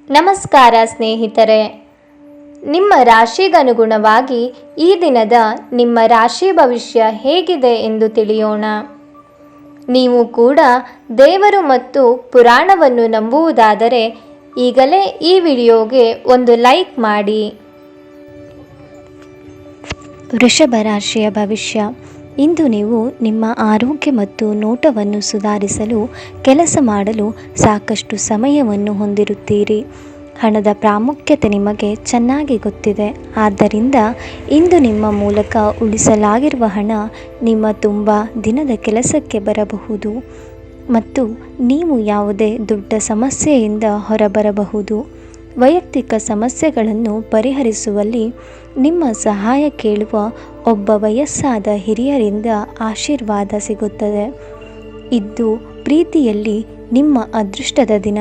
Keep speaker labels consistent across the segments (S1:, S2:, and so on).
S1: ನಮಸ್ಕಾರ ಸ್ನೇಹಿತರೆ, ನಿಮ್ಮ ರಾಶಿಗನುಗುಣವಾಗಿ ಈ ದಿನದ ನಿಮ್ಮ ರಾಶಿ ಭವಿಷ್ಯ ಹೇಗಿದೆ ಎಂದು ತಿಳಿಯೋಣ. ನೀವು ಕೂಡ ದೇವರು ಮತ್ತು ಪುರಾಣವನ್ನು ನಂಬುವುದಾದರೆ ಈಗಲೇ ಈ ವಿಡಿಯೋಗೆ ಒಂದು ಲೈಕ್ ಮಾಡಿ.
S2: ವೃಷಭ ರಾಶಿಯ ಭವಿಷ್ಯ. ಇಂದು ನೀವು ನಿಮ್ಮ ಆರೋಗ್ಯ ಮತ್ತು ನೋಟವನ್ನು ಸುಧಾರಿಸಲು ಕೆಲಸ ಮಾಡಲು ಸಾಕಷ್ಟು ಸಮಯವನ್ನು ಹೊಂದಿರುತ್ತೀರಿ. ಹಣದ ಪ್ರಾಮುಖ್ಯತೆ ನಿಮಗೆ ಚೆನ್ನಾಗಿ ಗೊತ್ತಿದೆ. ಆದ್ದರಿಂದ ಇಂದು ನಿಮ್ಮ ಮೂಲಕ ಉಳಿಸಲಾಗಿರುವ ಹಣ ನಿಮ್ಮ ತುಂಬ ದಿನದ ಕೆಲಸಕ್ಕೆ ಬರಬಹುದು ಮತ್ತು ನೀವು ಯಾವುದೇ ದೊಡ್ಡ ಸಮಸ್ಯೆಯಿಂದ ಹೊರಬರಬಹುದು. ವೈಯಕ್ತಿಕ ಸಮಸ್ಯೆಗಳನ್ನು ಪರಿಹರಿಸುವಲ್ಲಿ ನಿಮ್ಮ ಸಹಾಯ ಕೇಳುವ ಒಬ್ಬ ವಯಸ್ಸಾದ ಹಿರಿಯರಿಂದ ಆಶೀರ್ವಾದ ಸಿಗುತ್ತದೆ. ಇದು ಪ್ರೀತಿಯಲ್ಲಿ ನಿಮ್ಮ ಅದೃಷ್ಟದ ದಿನ.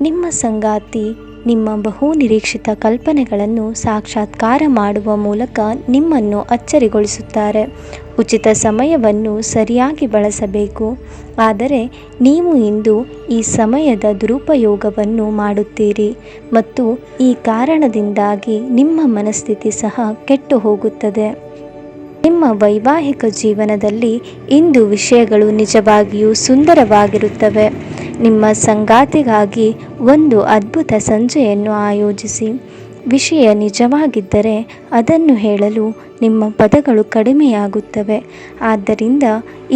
S2: ನಿಮ್ಮ ಸಂಗಾತಿ ನಿಮ್ಮ ಬಹುನಿರೀಕ್ಷಿತ ಕಲ್ಪನೆಗಳನ್ನು ಸಾಕ್ಷಾತ್ಕಾರ ಮಾಡುವ ಮೂಲಕ ನಿಮ್ಮನ್ನು ಅಚ್ಚರಿಗೊಳಿಸುತ್ತಾರೆ. ಉಚಿತ ಸಮಯವನ್ನು ಸರಿಯಾಗಿ ಬಳಸಬೇಕು, ಆದರೆ ನೀವು ಇಂದು ಈ ಸಮಯದ ದುರುಪಯೋಗವನ್ನು ಮಾಡುತ್ತೀರಿ ಮತ್ತು ಈ ಕಾರಣದಿಂದಾಗಿ ನಿಮ್ಮ ಮನಸ್ಥಿತಿ ಸಹ ಕೆಟ್ಟು ಹೋಗುತ್ತದೆ. ನಿಮ್ಮ ವೈವಾಹಿಕ ಜೀವನದಲ್ಲಿ ಇಂದು ವಿಷಯಗಳು ನಿಜವಾಗಿಯೂ ಸುಂದರವಾಗಿರುತ್ತವೆ. ನಿಮ್ಮ ಸಂಗಾತಿಗಾಗಿ ಒಂದು ಅದ್ಭುತ ಸಂಜೆಯನ್ನು ಆಯೋಜಿಸಿ. ವಿಷಯ ನಿಜವಾಗಿದ್ದರೆ ಅದನ್ನು ಹೇಳಲು ನಿಮ್ಮ ಪದಗಳು ಕಡಿಮೆಯಾಗುತ್ತವೆ. ಆದ್ದರಿಂದ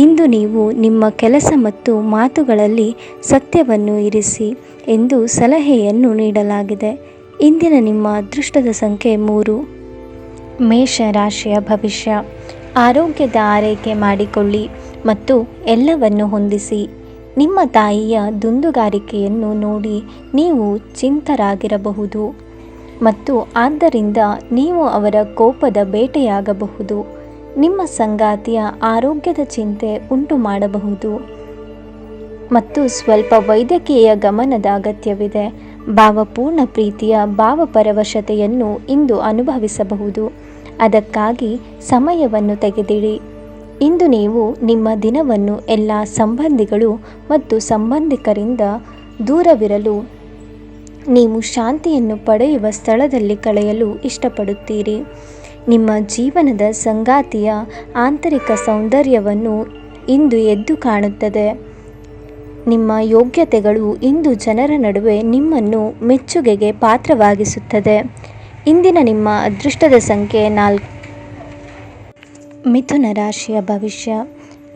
S2: ಇಂದು ನೀವು ನಿಮ್ಮ ಕೆಲಸ ಮತ್ತು ಮಾತುಗಳಲ್ಲಿ ಸತ್ಯವನ್ನು ಇರಿಸಿ ಎಂದು ಸಲಹೆಯನ್ನು ನೀಡಲಾಗಿದೆ. ಇಂದಿನ ನಿಮ್ಮ ಅದೃಷ್ಟದ ಸಂಖ್ಯೆ 3. ಮೇಷ ರಾಶಿಯ ಭವಿಷ್ಯ. ಆರೋಗ್ಯದ ಆರೈಕೆ ಮಾಡಿಕೊಳ್ಳಿ ಮತ್ತು ಎಲ್ಲವನ್ನು ಹೊಂದಿಸಿ. ನಿಮ್ಮ ತಾಯಿಯ ದುಂದುಗಾರಿಕೆಯನ್ನು ನೋಡಿ ನೀವು ಚಿಂತರಾಗಿರಬಹುದು ಮತ್ತು ಆದ್ದರಿಂದ ನೀವು ಅವರ ಕೋಪದ ಬೇಟೆಯಾಗಬಹುದು. ನಿಮ್ಮ ಸಂಗಾತಿಯ ಆರೋಗ್ಯದ ಚಿಂತೆ ಉಂಟು ಮಾಡಬಹುದು ಮತ್ತು ಸ್ವಲ್ಪ ವೈದ್ಯಕೀಯ ಗಮನದ ಅಗತ್ಯವಿದೆ. ಭಾವಪೂರ್ಣ ಪ್ರೀತಿಯ ಭಾವಪರವಶತೆಯನ್ನು ಇಂದು ಅನುಭವಿಸಬಹುದು. ಅದಕ್ಕಾಗಿ ಸಮಯವನ್ನು ತೆಗೆದಿಡಿ. ಇಂದು ನೀವು ನಿಮ್ಮ ದಿನವನ್ನು ಎಲ್ಲ ಸಂಬಂಧಿಗಳು ಮತ್ತು ಸಂಬಂಧಿಕರಿಂದ ದೂರವಿರಲು ನೀವು ಶಾಂತಿಯನ್ನು ಪಡೆಯುವ ಸ್ಥಳದಲ್ಲಿ ಕಳೆಯಲು ಇಷ್ಟಪಡುತ್ತೀರಿ. ನಿಮ್ಮ ಜೀವನದ ಸಂಗಾತಿಯ ಆಂತರಿಕ ಸೌಂದರ್ಯವನ್ನು ಇಂದು ಎದ್ದು ಕಾಣುತ್ತದೆ. ನಿಮ್ಮ ಯೋಗ್ಯತೆಗಳು ಇಂದು ಜನರ ನಡುವೆ ನಿಮ್ಮನ್ನು ಮೆಚ್ಚುಗೆಗೆ ಪಾತ್ರವಾಗಿಸುತ್ತದೆ. ಇಂದಿನ ನಿಮ್ಮ ಅದೃಷ್ಟದ ಸಂಖ್ಯೆ 4. ಮಿಥುನ ರಾಶಿಯ ಭವಿಷ್ಯ.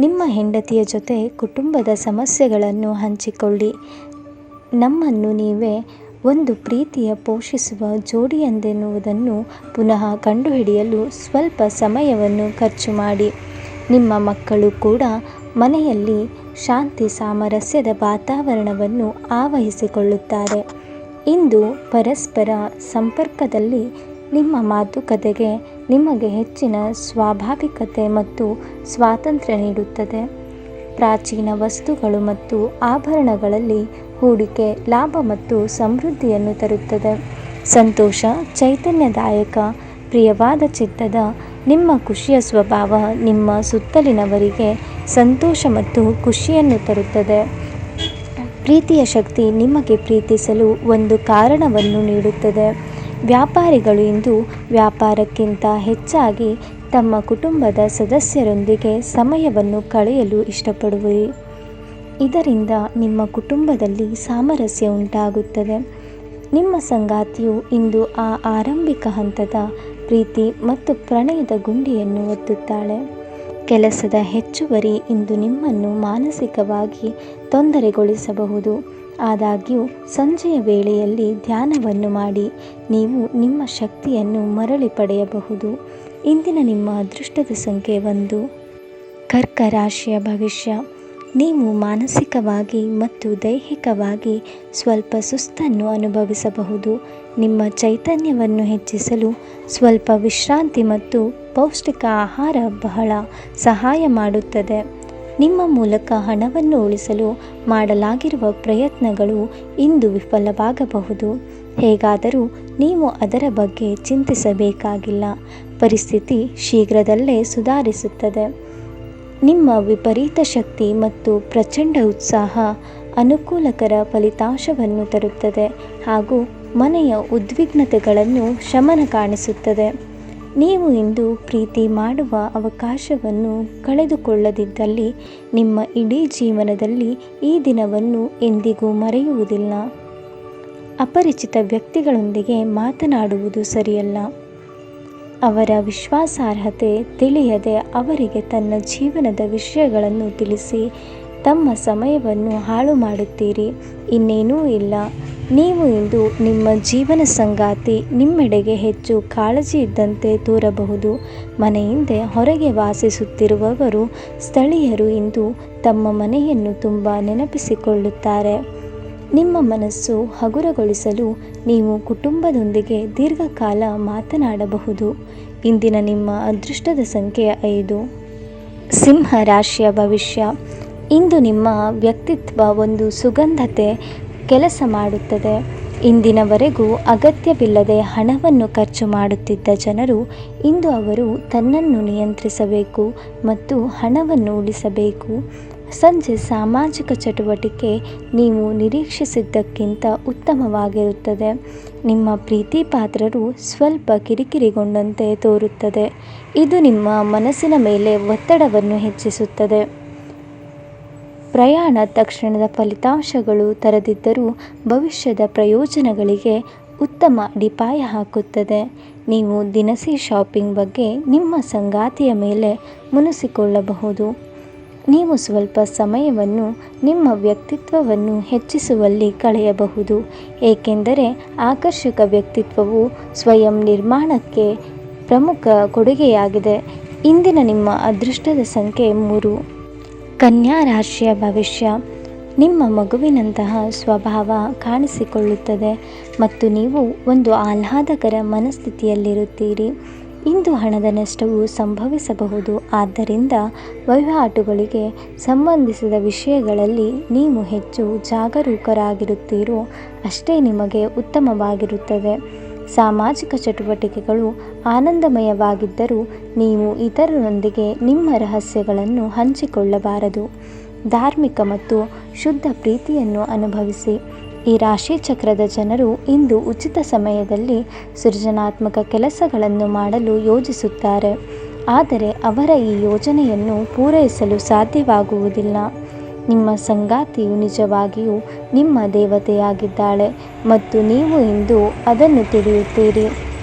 S2: ನಿಮ್ಮ ಹೆಂಡತಿಯ ಜೊತೆ ಕುಟುಂಬದ ಸಮಸ್ಯೆಗಳನ್ನು ಹಂಚಿಕೊಳ್ಳಿ. ನಮ್ಮನ್ನು ನೀವೇ ಒಂದು ಪ್ರೀತಿಯ ಪೋಷಿಸುವ ಜೋಡಿಯೆಂದೆನ್ನುವುದನ್ನು ಪುನಃ ಕಂಡುಹಿಡಿಯಲು ಸ್ವಲ್ಪ ಸಮಯವನ್ನು ಖರ್ಚು ಮಾಡಿ. ನಿಮ್ಮ ಮಕ್ಕಳು ಕೂಡ ಮನೆಯಲ್ಲಿ ಶಾಂತಿ ಸಾಮರಸ್ಯದ ವಾತಾವರಣವನ್ನು ಆವಹಿಸಿಕೊಳ್ಳುತ್ತಾರೆ. ಇಂದು ಪರಸ್ಪರ ಸಂಪರ್ಕದಲ್ಲಿ ನಿಮ್ಮ ಮಾತುಕತೆಗೆ ನಿಮಗೆ ಹೆಚ್ಚಿನ ಸ್ವಾಭಾವಿಕತೆ ಮತ್ತು ಸ್ವಾತಂತ್ರ್ಯ ನೀಡುತ್ತದೆ. ಪ್ರಾಚೀನ ವಸ್ತುಗಳು ಮತ್ತು ಆಭರಣಗಳಲ್ಲಿ ಹೂಡಿಕೆ ಲಾಭ ಮತ್ತು ಸಮೃದ್ಧಿಯನ್ನು ತರುತ್ತದೆ. ಸಂತೋಷ, ಚೈತನ್ಯದಾಯಕ, ಪ್ರಿಯವಾದ ಚಿತ್ತದ ನಿಮ್ಮ ಖುಷಿಯ ಸ್ವಭಾವ ನಿಮ್ಮ ಸುತ್ತಲಿನವರಿಗೆ ಸಂತೋಷ ಮತ್ತು ಖುಷಿಯನ್ನು ತರುತ್ತದೆ. ಪ್ರೀತಿಯ ಶಕ್ತಿ ನಿಮಗೆ ಪ್ರೀತಿಸಲು ಒಂದು ಕಾರಣವನ್ನು ನೀಡುತ್ತದೆ. ವ್ಯಾಪಾರಿಗಳು ಇಂದು ವ್ಯಾಪಾರಕ್ಕಿಂತ ಹೆಚ್ಚಾಗಿ ತಮ್ಮ ಕುಟುಂಬದ ಸದಸ್ಯರೊಂದಿಗೆ ಸಮಯವನ್ನು ಕಳೆಯಲು ಇಷ್ಟಪಡುವಿರಿ. ಇದರಿಂದ ನಿಮ್ಮ ಕುಟುಂಬದಲ್ಲಿ ಸಾಮರಸ್ಯ ಉಂಟಾಗುತ್ತದೆ. ನಿಮ್ಮ ಸಂಗಾತಿಯು ಇಂದು ಆ ಆರಂಭಿಕ ಹಂತದ ಪ್ರೀತಿ ಮತ್ತು ಪ್ರಣಯದ ಗುಂಡಿಯನ್ನು ಒತ್ತುತ್ತಾಳೆ. ಕೆಲಸದ ಹೆಚ್ಚುವರಿ ಇಂದು ನಿಮ್ಮನ್ನು ಮಾನಸಿಕವಾಗಿ ತೊಂದರೆಗೊಳಿಸಬಹುದು. ಆದಾಗ್ಯೂ ಸಂಜೆಯ ವೇಳೆಯಲ್ಲಿ ಧ್ಯಾನವನ್ನು ಮಾಡಿ ನೀವು ನಿಮ್ಮ ಶಕ್ತಿಯನ್ನು ಮರಳಿ ಪಡೆಯಬಹುದು. ಇಂದಿನ ನಿಮ್ಮ ಅದೃಷ್ಟದ ಸಂಖ್ಯೆ 1. ಕರ್ಕ ರಾಶಿಯ ಭವಿಷ್ಯ. ನೀವು ಮಾನಸಿಕವಾಗಿ ಮತ್ತು ದೈಹಿಕವಾಗಿ ಸ್ವಲ್ಪ ಸುಸ್ತನ್ನು ಅನುಭವಿಸಬಹುದು. ನಿಮ್ಮ ಚೈತನ್ಯವನ್ನು ಹೆಚ್ಚಿಸಲು ಸ್ವಲ್ಪ ವಿಶ್ರಾಂತಿ ಮತ್ತು ಪೌಷ್ಟಿಕ ಆಹಾರ ಬಹಳ ಸಹಾಯ ಮಾಡುತ್ತದೆ. ನಿಮ್ಮ ಮೂಲಕ ಹಣವನ್ನು ಉಳಿಸಲು ಮಾಡಲಾಗಿರುವ ಪ್ರಯತ್ನಗಳು ಇಂದು ವಿಫಲವಾಗಬಹುದು. ಹೇಗಾದರೂ ನೀವು ಅದರ ಬಗ್ಗೆ ಚಿಂತಿಸಬೇಕಾಗಿಲ್ಲ. ಪರಿಸ್ಥಿತಿ ಶೀಘ್ರದಲ್ಲೇ ಸುಧಾರಿಸುತ್ತದೆ. ನಿಮ್ಮ ವಿಪರೀತ ಶಕ್ತಿ ಮತ್ತು ಪ್ರಚಂಡ ಉತ್ಸಾಹ ಅನುಕೂಲಕರ ಫಲಿತಾಂಶವನ್ನು ತರುತ್ತದೆ ಹಾಗೂ ಮನೆಯ ಉದ್ವಿಗ್ನತೆಗಳನ್ನು ಶಮನ ಕಾಣಿಸುತ್ತದೆ. ನೀವು ಇಂದು ಪ್ರೀತಿ ಮಾಡುವ ಅವಕಾಶವನ್ನು ಕಳೆದುಕೊಳ್ಳದಿದ್ದಲ್ಲಿ ನಿಮ್ಮ ಇಡೀ ಜೀವನದಲ್ಲಿ ಈ ದಿನವನ್ನು ಎಂದಿಗೂ ಮರೆಯುವುದಿಲ್ಲ. ಅಪರಿಚಿತ ವ್ಯಕ್ತಿಗಳೊಂದಿಗೆ ಮಾತನಾಡುವುದು ಸರಿಯಲ್ಲ. ಅವರ ವಿಶ್ವಾಸಾರ್ಹತೆ ತಿಳಿಯದೆ ಅವರಿಗೆ ತನ್ನ ಜೀವನದ ವಿಷಯಗಳನ್ನು ತಿಳಿಸಿ ತಮ್ಮ ಸಮಯವನ್ನು ಹಾಳು ಮಾಡುತ್ತೀರಿ. ಇನ್ನೇನೂ ಇಲ್ಲ. ನೀವು ಇಂದು ನಿಮ್ಮ ಜೀವನ ಸಂಗಾತಿ ನಿಮ್ಮೆಡೆಗೆ ಹೆಚ್ಚು ಕಾಳಜಿ ಇದ್ದಂತೆ ತೋರಬಹುದು. ಮನೆಯಿಂದ ಹೊರಗೆ ವಾಸಿಸುತ್ತಿರುವವರು ಸ್ಥಳೀಯರು ಇಂದು ತಮ್ಮ ಮನೆಯನ್ನು ತುಂಬ ನೆನಪಿಸಿಕೊಳ್ಳುತ್ತಾರೆ. ನಿಮ್ಮ ಮನಸ್ಸು ಹಗುರಗೊಳಿಸಲು ನೀವು ಕುಟುಂಬದೊಂದಿಗೆ ದೀರ್ಘಕಾಲ ಮಾತನಾಡಬಹುದು. ಇಂದಿನ ನಿಮ್ಮ ಅದೃಷ್ಟದ ಸಂಖ್ಯೆ 5. ಸಿಂಹ ರಾಶಿಯ ಭವಿಷ್ಯ. ಇಂದು ನಿಮ್ಮ ವ್ಯಕ್ತಿತ್ವ ಒಂದು ಸುಗಂಧತೆ ಕೆಲಸ ಮಾಡುತ್ತದೆ. ಇಂದಿನವರೆಗೂ ಅಗತ್ಯವಿಲ್ಲದೆ ಹಣವನ್ನು ಖರ್ಚು ಮಾಡುತ್ತಿದ್ದ ಜನರು ಇಂದು ಅವರು ತನ್ನನ್ನು ನಿಯಂತ್ರಿಸಬೇಕು ಮತ್ತು ಹಣವನ್ನು ಉಳಿಸಬೇಕು. ಸಂಜೆ ಸಾಮಾಜಿಕ ಚಟುವಟಿಕೆ ನೀವು ನಿರೀಕ್ಷಿಸಿದ್ದಕ್ಕಿಂತ ಉತ್ತಮವಾಗಿರುತ್ತದೆ. ನಿಮ್ಮ ಪ್ರೀತಿ ಪಾತ್ರರು ಸ್ವಲ್ಪ ಕಿರಿಕಿರಿಗೊಂಡಂತೆ ತೋರುತ್ತದೆ. ಇದು ನಿಮ್ಮ ಮನಸ್ಸಿನ ಮೇಲೆ ಒತ್ತಡವನ್ನು ಹೆಚ್ಚಿಸುತ್ತದೆ. ಪ್ರಯಾಣ ತಕ್ಷಣದ ಫಲಿತಾಂಶಗಳು ತರದಿದ್ದರೂ ಭವಿಷ್ಯದ ಪ್ರಯೋಜನಗಳಿಗೆ ಉತ್ತಮ ಅಡಿಪಾಯ ಹಾಕುತ್ತದೆ. ನೀವು ದಿನಸಿ ಶಾಪಿಂಗ್ ಬಗ್ಗೆ ನಿಮ್ಮ ಸಂಗಾತಿಯ ಮೇಲೆ ಮುನಿಸಿಕೊಳ್ಳಬಹುದು. ನೀವು ಸ್ವಲ್ಪ ಸಮಯವನ್ನು ನಿಮ್ಮ ವ್ಯಕ್ತಿತ್ವವನ್ನು ಹೆಚ್ಚಿಸುವಲ್ಲಿ ಕಳೆಯಬಹುದು, ಏಕೆಂದರೆ ಆಕರ್ಷಕ ವ್ಯಕ್ತಿತ್ವವು ಸ್ವಯಂ ನಿರ್ಮಾಣಕ್ಕೆ ಪ್ರಮುಖ ಕೊಡುಗೆಯಾಗಿದೆ. ಇಂದಿನ ನಿಮ್ಮ ಅದೃಷ್ಟದ ಸಂಖ್ಯೆ 3. ಕನ್ಯಾ ರಾಶಿಯ ಭವಿಷ್ಯ. ನಿಮ್ಮ ಮಗುವಿನಂತಹ ಸ್ವಭಾವ ಕಾಣಿಸಿಕೊಳ್ಳುತ್ತದೆ ಮತ್ತು ನೀವು ಒಂದು ಆಹ್ಲಾದಕರ ಮನಸ್ಥಿತಿಯಲ್ಲಿರುತ್ತೀರಿ. ಇಂದು ಹಣದ ನಷ್ಟವು ಸಂಭವಿಸಬಹುದು. ಆದ್ದರಿಂದ ವಹಿವಾಟುಗಳಿಗೆ ಸಂಬಂಧಿಸಿದ ವಿಷಯಗಳಲ್ಲಿ ನೀವು ಹೆಚ್ಚು ಜಾಗರೂಕರಾಗಿರುತ್ತೀರೋ ಅಷ್ಟೇ ನಿಮಗೆ ಉತ್ತಮವಾಗಿರುತ್ತದೆ. ಸಾಮಾಜಿಕ ಚಟುವಟಿಕೆಗಳು ಆನಂದಮಯವಾಗಿದ್ದರೂ ನೀವು ಇತರರೊಂದಿಗೆ ನಿಮ್ಮ ರಹಸ್ಯಗಳನ್ನು ಹಂಚಿಕೊಳ್ಳಬಾರದು. ಧಾರ್ಮಿಕ ಮತ್ತು ಶುದ್ಧ ಪ್ರೀತಿಯನ್ನು ಅನುಭವಿಸಿ. ಈ ರಾಶಿ ಚಕ್ರದ ಜನರು ಇಂದು ಉಚಿತ ಸಮಯದಲ್ಲಿ ಸೃಜನಾತ್ಮಕ ಕೆಲಸಗಳನ್ನು ಮಾಡಲು ಯೋಜಿಸುತ್ತಾರೆ, ಆದರೆ ಅವರ ಈ ಯೋಜನೆಯನ್ನು ಪೂರೈಸಲು ಸಾಧ್ಯವಾಗುವುದಿಲ್ಲ. ನಿಮ್ಮ ಸಂಗಾತಿಯು ನಿಜವಾಗಿಯೂ ನಿಮ್ಮ ದೇವತೆಯಾಗಿದ್ದಾಳೆ ಮತ್ತು ನೀವು ಇಂದು ಅದನ್ನು ತಿಳಿಯುತ್ತೀರಿ.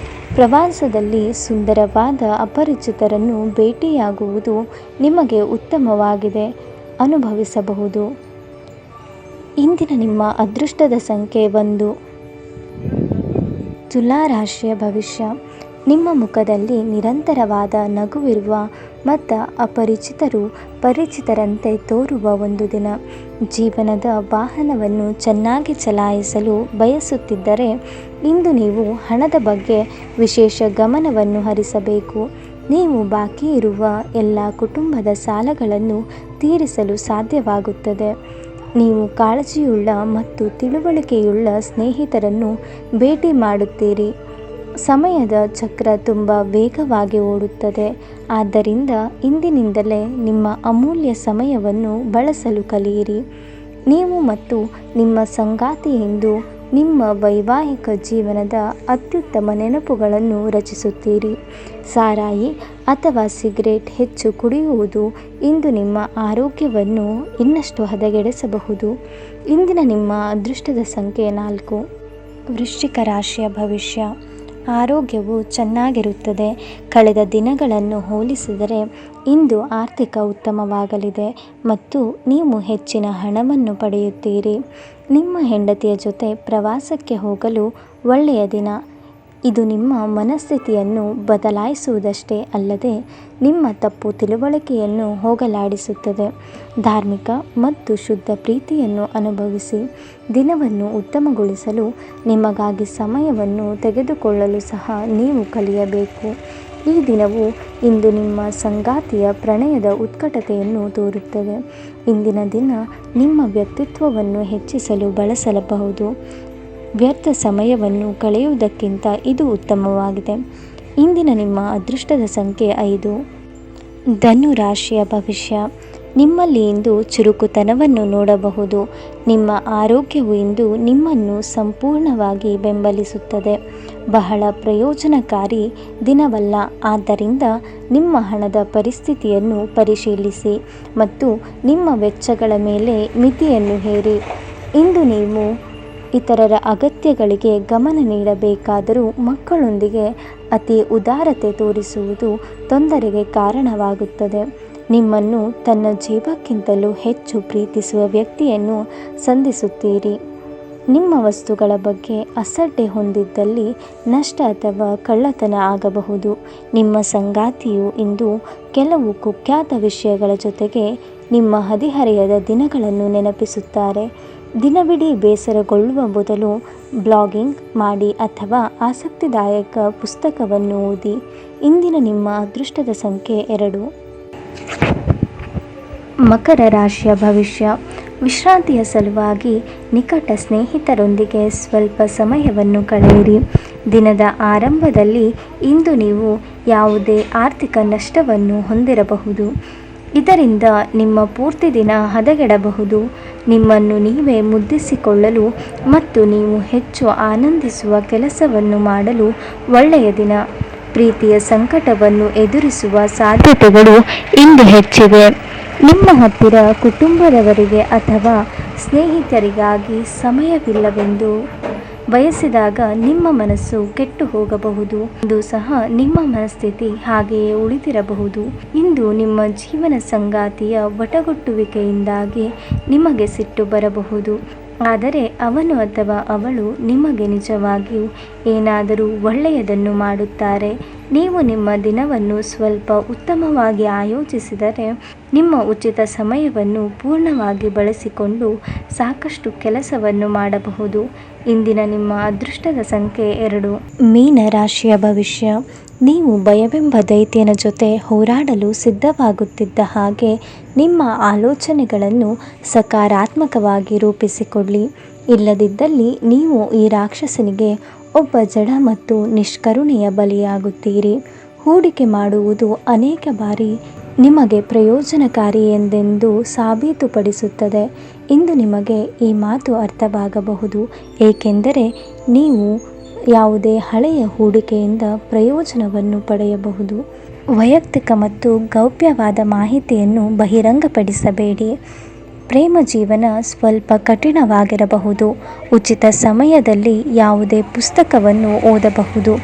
S2: ಪ್ರವಾಸದಲ್ಲಿ ಸುಂದರವಾದ ಅಪರಿಚಿತರನ್ನು ಭೇಟಿಯಾಗುವುದು ನಿಮಗೆ ಉತ್ತಮವಾಗಿದೆ ಅನುಭವಿಸಬಹುದು. ಇಂದಿನ ನಿಮ್ಮ ಅದೃಷ್ಟದ ಸಂಖ್ಯೆ 1. ತುಲಾ ರಾಶಿಯ ಭವಿಷ್ಯ. ನಿಮ್ಮ ಮುಖದಲ್ಲಿ ನಿರಂತರವಾದ ನಗುವಿರುವ ಮತ್ತು ಅಪರಿಚಿತರು ಪರಿಚಿತರಂತೆ ತೋರುವ ಒಂದು ದಿನ. ಜೀವನದ ವಾಹನವನ್ನು ಚೆನ್ನಾಗಿ ಚಲಾಯಿಸಲು ಬಯಸುತ್ತಿದ್ದರೆ ಇಂದು ನೀವು ಹಣದ ಬಗ್ಗೆ ವಿಶೇಷ ಗಮನವನ್ನು ಹರಿಸಬೇಕು. ನೀವು ಬಾಕಿ ಇರುವ ಎಲ್ಲ ಕುಟುಂಬದ ಸಾಲಗಳನ್ನು ತೀರಿಸಲು ಸಾಧ್ಯವಾಗುತ್ತದೆ. ನೀವು ಕಾಳಜಿಯುಳ್ಳ ಮತ್ತು ತಿಳುವಳಿಕೆಯುಳ್ಳ ಸ್ನೇಹಿತರನ್ನು ಭೇಟಿ ಮಾಡುತ್ತೀರಿ. ಸಮಯದ ಚಕ್ರ ತುಂಬ ವೇಗವಾಗಿ ಓಡುತ್ತದೆ. ಆದ್ದರಿಂದ ಇಂದಿನಿಂದಲೇ ನಿಮ್ಮ ಅಮೂಲ್ಯ ಸಮಯವನ್ನು ಬಳಸಲು ಕಲಿಯಿರಿ. ನೀವು ಮತ್ತು ನಿಮ್ಮ ಸಂಗಾತಿ ಇಂದು ನಿಮ್ಮ ವೈವಾಹಿಕ ಜೀವನದ ಅತ್ಯುತ್ತಮ ನೆನಪುಗಳನ್ನು ರಚಿಸುತ್ತೀರಿ. ಸಾರಾಯಿ ಅಥವಾ ಸಿಗರೇಟ್ ಹೆಚ್ಚು ಕುಡಿಯುವುದು ಇಂದು ನಿಮ್ಮ ಆರೋಗ್ಯವನ್ನು ಇನ್ನಷ್ಟು ಹದಗೆಡಿಸಬಹುದು. ಇಂದಿನ ನಿಮ್ಮ ಅದೃಷ್ಟದ ಸಂಖ್ಯೆ 4. ವೃಶ್ಚಿಕ ರಾಶಿಯ ಭವಿಷ್ಯ. ಆರೋಗ್ಯವು ಚೆನ್ನಾಗಿರುತ್ತದೆ. ಕಳೆದ ದಿನಗಳನ್ನು ಹೋಲಿಸಿದರೆ ಇಂದು ಆರ್ಥಿಕ ಉತ್ತಮವಾಗಲಿದೆ ಮತ್ತು ನೀವು ಹೆಚ್ಚಿನ ಹಣವನ್ನು ಪಡೆಯುತ್ತೀರಿ. ನಿಮ್ಮ ಹೆಂಡತಿಯ ಜೊತೆ ಪ್ರವಾಸಕ್ಕೆ ಹೋಗಲು ಒಳ್ಳೆಯ ದಿನ. ಇದು ನಿಮ್ಮ ಮನಸ್ಥಿತಿಯನ್ನು ಬದಲಾಯಿಸುವುದಷ್ಟೇ ಅಲ್ಲದೆ ನಿಮ್ಮ ತಪ್ಪು ತಿಳುವಳಿಕೆಯನ್ನು ಹೋಗಲಾಡಿಸುತ್ತದೆ. ಧಾರ್ಮಿಕ ಮತ್ತು ಶುದ್ಧ ಪ್ರೀತಿಯನ್ನು ಅನುಭವಿಸಿ. ದಿನವನ್ನು ಉತ್ತಮಗೊಳಿಸಲು ನಿಮಗಾಗಿ ಸಮಯವನ್ನು ತೆಗೆದುಕೊಳ್ಳಲು ಸಹ ನೀವು ಕಲಿಯಬೇಕು. ಈ ದಿನವು ಇಂದು ನಿಮ್ಮ ಸಂಗಾತಿಯ ಪ್ರಣಯದ ಉತ್ಕಟತೆಯನ್ನು ತೋರುತ್ತದೆ. ಇಂದಿನ ದಿನ ನಿಮ್ಮ ವ್ಯಕ್ತಿತ್ವವನ್ನು ಹೆಚ್ಚಿಸಲು ಬಳಸಬಹುದು. ವ್ಯರ್ಥ ಸಮಯವನ್ನು ಕಳೆಯುವುದಕ್ಕಿಂತ ಇದು ಉತ್ತಮವಾಗಿದೆ. ಇಂದಿನ ನಿಮ್ಮ ಅದೃಷ್ಟದ ಸಂಖ್ಯೆ 5. ಧನು ರಾಶಿಯ ಭವಿಷ್ಯ. ನಿಮ್ಮಲ್ಲಿ ಇಂದು ಚುರುಕುತನವನ್ನು ನೋಡಬಹುದು. ನಿಮ್ಮ ಆರೋಗ್ಯವು ಇಂದು ನಿಮ್ಮನ್ನು ಸಂಪೂರ್ಣವಾಗಿ ಬೆಂಬಲಿಸುತ್ತದೆ. ಬಹಳ ಪ್ರಯೋಜನಕಾರಿ ದಿನವಲ್ಲ. ಆದ್ದರಿಂದ ನಿಮ್ಮ ಹಣದ ಪರಿಸ್ಥಿತಿಯನ್ನು ಪರಿಶೀಲಿಸಿ ಮತ್ತು ನಿಮ್ಮ ವೆಚ್ಚಗಳ ಮೇಲೆ ಮಿತಿಯನ್ನು ಹೇರಿ. ಇಂದು ನೀವು ಇತರರ ಅಗತ್ಯಗಳಿಗೆ ಗಮನ ನೀಡಬೇಕಾದರೂ ಮಕ್ಕಳೊಂದಿಗೆ ಅತಿ ಉದಾರತೆ ತೋರಿಸುವುದು ತೊಂದರೆಗೆ ಕಾರಣವಾಗುತ್ತದೆ. ನಿಮ್ಮನ್ನು ತನ್ನ ಜೀವಕ್ಕಿಂತಲೂ ಹೆಚ್ಚು ಪ್ರೀತಿಸುವ ವ್ಯಕ್ತಿಯನ್ನು ಸಂಧಿಸುತ್ತೀರಿ. ನಿಮ್ಮ ವಸ್ತುಗಳ ಬಗ್ಗೆ ಅಸಡ್ಡೆ ಹೊಂದಿದ್ದಲ್ಲಿ ನಷ್ಟ ಅಥವಾ ಕಳ್ಳತನ ಆಗಬಹುದು. ನಿಮ್ಮ ಸಂಗಾತಿಯು ಇಂದು ಕೆಲವು ಕುಖ್ಯಾತ ವಿಷಯಗಳ ಜೊತೆಗೆ ನಿಮ್ಮ ಹದಿಹರೆಯದ ದಿನಗಳನ್ನು ನೆನಪಿಸುತ್ತಾರೆ. ದಿನವಿಡೀ ಬೇಸರಗೊಳ್ಳುವ ಬದಲು ಬ್ಲಾಗಿಂಗ್ ಮಾಡಿ ಅಥವಾ ಆಸಕ್ತಿದಾಯಕ ಪುಸ್ತಕವನ್ನು ಓದಿ. ಇಂದಿನ ನಿಮ್ಮ ಅದೃಷ್ಟದ ಸಂಖ್ಯೆ 2. ಮಕರ ರಾಶಿಯ ಭವಿಷ್ಯ. ವಿಶ್ರಾಂತಿಯ ಸಲುವಾಗಿ ನಿಕಟ ಸ್ನೇಹಿತರೊಂದಿಗೆ ಸ್ವಲ್ಪ ಸಮಯವನ್ನು ಕಳೆಯಿರಿ. ದಿನದ ಆರಂಭದಲ್ಲಿ ಇಂದು ನೀವು ಯಾವುದೇ ಆರ್ಥಿಕ ನಷ್ಟವನ್ನು ಹೊಂದಿರಬಹುದು. ಇದರಿಂದ ನಿಮ್ಮ ಪೂರ್ತಿ ದಿನ ಹದಗೆಡಬಹುದು. ನಿಮ್ಮನ್ನು ನೀವೇ ಮುದ್ದಿಸಿಕೊಳ್ಳಲು ಮತ್ತು ನೀವು ಹೆಚ್ಚು ಆನಂದಿಸುವ ಕೆಲಸವನ್ನು ಮಾಡಲು ಒಳ್ಳೆಯ ದಿನ. ಪ್ರೀತಿಯ ಸಂಕಟವನ್ನು ಎದುರಿಸುವ ಸಾಧ್ಯತೆಗಳು ಇಂದು ಹೆಚ್ಚಿವೆ. ನಿಮ್ಮ ಹತ್ತಿರ ಕುಟುಂಬದವರಿಗೆ ಅಥವಾ ಸ್ನೇಹಿತರಿಗಾಗಿ ಸಮಯವಿಲ್ಲವೆಂದು ಬಯಸಿದಾಗ ನಿಮ್ಮ ಮನಸ್ಸು ಕೆಟ್ಟು ಹೋಗಬಹುದು. ಇಂದು ಸಹ ನಿಮ್ಮ ಮನಸ್ಥಿತಿ ಹಾಗೆಯೇ ಉಳಿದಿರಬಹುದು. ಇಂದು ನಿಮ್ಮ ಜೀವನ ಸಂಗಾತಿಯ ವಟಗುಟ್ಟುವಿಕೆಯಿಂದಾಗಿ ನಿಮಗೆ ಸಿಟ್ಟು ಬರಬಹುದು. ಆದರೆ ಅವನು ಅಥವಾ ಅವಳು ನಿಮಗೆ ನಿಜವಾಗಿಯೂ ಏನಾದರೂ ಒಳ್ಳೆಯದನ್ನು ಮಾಡುತ್ತಾರೆ. ನೀವು ನಿಮ್ಮ ದಿನವನ್ನು ಸ್ವಲ್ಪ ಉತ್ತಮವಾಗಿ ಆಯೋಜಿಸಿದರೆ ನಿಮ್ಮ ಉಚಿತ ಸಮಯವನ್ನು ಪೂರ್ಣವಾಗಿ ಬಳಸಿಕೊಂಡು ಸಾಕಷ್ಟು ಕೆಲಸವನ್ನು ಮಾಡಬಹುದು. ಇಂದಿನ ನಿಮ್ಮ ಅದೃಷ್ಟದ ಸಂಖ್ಯೆ 2. ಮೀನ ರಾಶಿಯ ಭವಿಷ್ಯ. ನೀವು ಭಯವೆಂಬ ದೈತ್ಯನ ಜೊತೆ ಹೋರಾಡಲು ಸಿದ್ಧವಾಗುತ್ತಿದ್ದ ಹಾಗೆ ನಿಮ್ಮ ಆಲೋಚನೆಗಳನ್ನು ಸಕಾರಾತ್ಮಕವಾಗಿ ರೂಪಿಸಿಕೊಳ್ಳಿ. ಇಲ್ಲದಿದ್ದಲ್ಲಿ ನೀವು ಈ ರಾಕ್ಷಸನಿಗೆ ಒಬ್ಬ ಜಡ ಮತ್ತು ನಿಷ್ಕರುಣೆಯ ಬಲಿಯಾಗುತ್ತೀರಿ. ಹೂಡಿಕೆ ಮಾಡುವುದು ಅನೇಕ ಬಾರಿ ನಿಮಗೆ ಪ್ರಯೋಜನಕಾರಿ ಎಂದೆಂದು ಸಾಬೀತುಪಡಿಸುತ್ತದೆ. ಇಂದು ನಿಮಗೆ ಈ ಮಾತು ಅರ್ಥವಾಗಬಹುದು, ಏಕೆಂದರೆ ನೀವು ಯಾವುದೇ ಹಳೆಯ ಹೂಡಿಕೆಯಿಂದ ಪ್ರಯೋಜನವನ್ನು ಪಡೆಯಬಹುದು. ವೈಯಕ್ತಿಕ ಮತ್ತು ಗೌಪ್ಯವಾದ ಮಾಹಿತಿಯನ್ನು ಬಹಿರಂಗಪಡಿಸಬೇಡಿ. ಪ್ರೇಮ ಜೀವನ ಸ್ವಲ್ಪ ಕಠಿಣವಾಗಿರಬಹುದು. ಉಚಿತ ಸಮಯದಲ್ಲಿ ಯಾವುದೇ ಪುಸ್ತಕವನ್ನು ಓದಬಹುದು.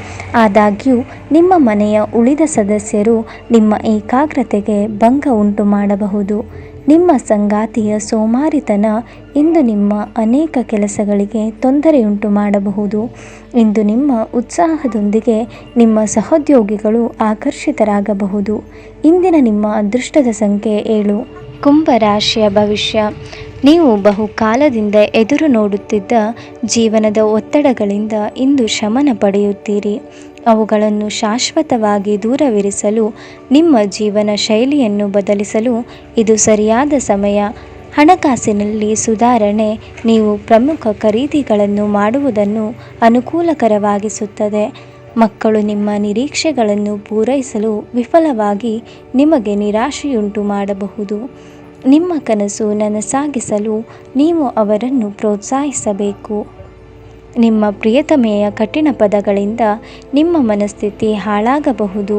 S2: ಆದಾಗ್ಯೂ ನಿಮ್ಮ ಮನೆಯ ಉಳಿದ ಸದಸ್ಯರು ನಿಮ್ಮ ಏಕಾಗ್ರತೆಗೆ ಭಂಗ ಉಂಟು ಮಾಡಬಹುದು. ನಿಮ್ಮ ಸಂಗಾತಿಯ ಸೋಮಾರಿತನ ಇಂದು ನಿಮ್ಮ ಅನೇಕ ಕೆಲಸಗಳಿಗೆ ತೊಂದರೆಯುಂಟು ಮಾಡಬಹುದು. ಇಂದು ನಿಮ್ಮ ಉತ್ಸಾಹದೊಂದಿಗೆ ನಿಮ್ಮ ಸಹೋದ್ಯೋಗಿಗಳು ಆಕರ್ಷಿತರಾಗಬಹುದು. ಇಂದಿನ ನಿಮ್ಮ ಅದೃಷ್ಟದ ಸಂಖ್ಯೆ 7. ಕುಂಭರಾಶಿಯ ಭವಿಷ್ಯ. ನೀವು ಬಹುಕಾಲದಿಂದ ಎದುರು ನೋಡುತ್ತಿದ್ದ ಜೀವನದ ಒತ್ತಡಗಳಿಂದ ಇಂದು ಶಮನ ಪಡೆಯುತ್ತೀರಿ. ಅವುಗಳನ್ನು ಶಾಶ್ವತವಾಗಿ ದೂರವಿರಿಸಲು ನಿಮ್ಮ ಜೀವನ ಶೈಲಿಯನ್ನು ಬದಲಿಸಲು ಇದು ಸರಿಯಾದ ಸಮಯ. ಹಣಕಾಸಿನಲ್ಲಿ ಸುಧಾರಣೆ ನೀವು ಪ್ರಮುಖ ಖರೀದಿಗಳನ್ನು ಮಾಡುವುದನ್ನು ಅನುಕೂಲಕರವಾಗಿಸುತ್ತದೆ. ಮಕ್ಕಳು ನಿಮ್ಮ ನಿರೀಕ್ಷೆಗಳನ್ನು ಪೂರೈಸಲು ವಿಫಲವಾಗಿ ನಿಮಗೆ ನಿರಾಶೆಯುಂಟು ಮಾಡಬಹುದು. ನಿಮ್ಮ ಕನಸು ನನಸಾಗಿಸಲು ನೀವು ಅವರನ್ನು ಪ್ರೋತ್ಸಾಹಿಸಬೇಕು. ನಿಮ್ಮ ಪ್ರಿಯತಮೆಯ ಕಠಿಣ ಪದಗಳಿಂದ ನಿಮ್ಮ ಮನಸ್ಥಿತಿ ಹಾಳಾಗಬಹುದು.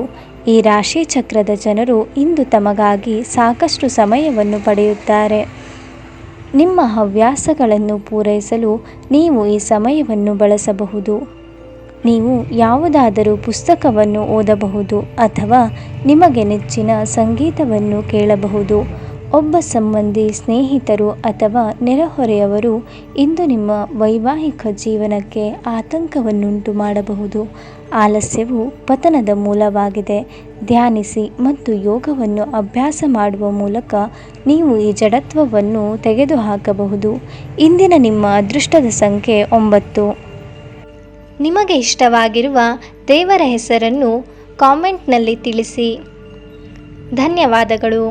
S2: ಈ ರಾಶಿ ಚಕ್ರದ ಜನರು ಇಂದು ತಮಗಾಗಿ ಸಾಕಷ್ಟು ಸಮಯವನ್ನು ಪಡೆಯುತ್ತಾರೆ. ನಿಮ್ಮ ಹವ್ಯಾಸಗಳನ್ನು ಪೂರೈಸಲು ನೀವು ಈ ಸಮಯವನ್ನು ಬಳಸಬಹುದು. ನೀವು ಯಾವುದಾದರೂ ಪುಸ್ತಕವನ್ನು ಓದಬಹುದು ಅಥವಾ ನಿಮಗೆ ನೆಚ್ಚಿನ ಸಂಗೀತವನ್ನು ಕೇಳಬಹುದು. ಒಬ್ಬ ಸಂಬಂಧಿ, ಸ್ನೇಹಿತರು ಅಥವಾ ನೆರೆಹೊರೆಯವರು ಇಂದು ನಿಮ್ಮ ವೈವಾಹಿಕ ಜೀವನಕ್ಕೆ ಆತಂಕವನ್ನುಂಟು ಮಾಡಬಹುದು. ಆಲಸ್ಯವು ಪತನದ ಮೂಲವಾಗಿದೆ. ಧ್ಯಾನಿಸಿ ಮತ್ತು ಯೋಗವನ್ನು ಅಭ್ಯಾಸ ಮಾಡುವ ಮೂಲಕ ನೀವು ಈ ಜಡತ್ವವನ್ನು ತೆಗೆದುಹಾಕಬಹುದು. ಇಂದಿನ ನಿಮ್ಮ ಅದೃಷ್ಟದ ಸಂಖ್ಯೆ 9.
S1: ನಿಮಗೆ ಇಷ್ಟವಾಗಿರುವ ದೇವರ ಹೆಸರನ್ನು ಕಾಮೆಂಟ್ನಲ್ಲಿ ತಿಳಿಸಿ. ಧನ್ಯವಾದಗಳು.